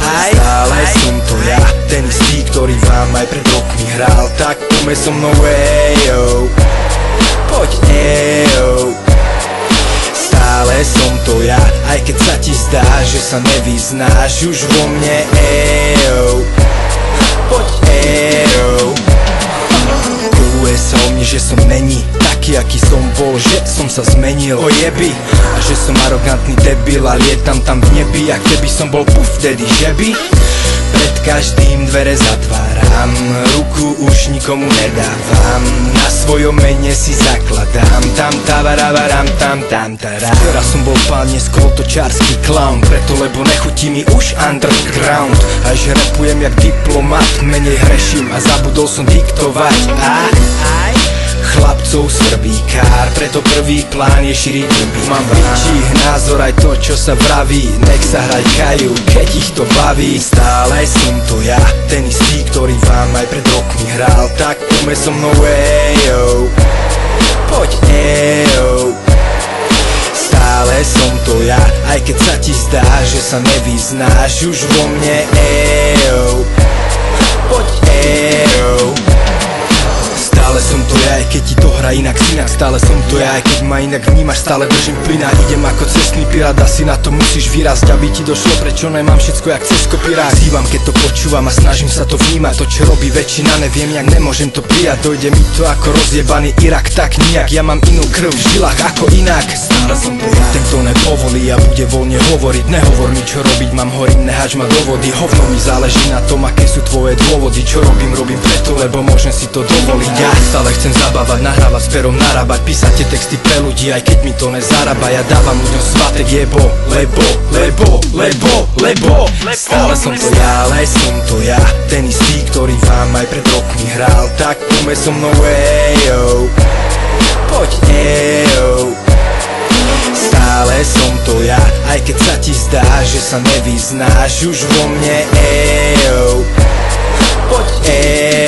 Stále som to ja, ten istý, ktorý vám aj pred rokmi hral. Tak poďme so mnou, ejo, poď, ejo. Stále som to ja, aj keď sa ti zdá, že sa nevyznáš už vo mne, ejo, poď, ejo. Sa o mne, že som není taký, aký som bol, že som sa zmenil, ojebi. A že som arogantný debil a lietam tam v nebi. A keby som bol puf, vtedy že by pred každým dvere zatváram, ruku už nikomu nedávam, na svojom mene si zakladám. Tam tavarabaram, tam tará. Včera som bol pán, dnes kolotočársky clown, preto lebo nechutí mi už underground. A že rapujem jak diplomat, menej hreším a zabudol som diktovať. Chlapcov svrbíkár, preto prvý plán je šíriť ľubí. Mám vyčích názor aj to, čo sa vraví, nech sa hrajú, keď ich to baví. Stále som to ja, ten istý, ktorý vám aj pred rokmi hral. Tak poďme so mnou, ejo, poď, ejo. Stále som to ja, aj keď sa ti zdá, že sa nevyznáš už vo mne, ejo, poď, ejo. Stále som to ja, aj keď ti to hrá inak synak. Stále som to ja, aj keď ma inak vnímaš. Stále držím plyna, idem ako cestný pirát. Asi na to musíš vyrásť, aby ti došlo, prečo nemám všetko jak cez kopírák. Zývam, keď to počúvam a snažím sa to vnímať. To, čo robí väčšina, neviem jak, nemôžem to prijať. Dojde mi to ako rozjebaný Irak, tak nijak. Ja mám inú krv v žilách ako inak. Stále som to ja, ten kto nepovolí a bude voľne hovoriť. Nehovor mi čo robiť, mám horím, nehač ma do vody. Hovno mi záleží na tom, aké sú tvoje dôvody. Čo robím preto, lebo môžem si to dovoliť. Ja stále chcem zabávať, nahrávať, s perom narábať, písať tie texty pre ľudí, aj keď mi to nezarába. Ja dávam ľuďom svatek jebo, lebo stále som to ja, ale som to ja, ten istý, ktorý vám aj pred rokmi hral. Tak poďme so mnou, ejo, poď, ejo. Stále som to ja, aj keď sa ti zdá, že sa nevyznáš už vo mne, ejo, poď, ejo.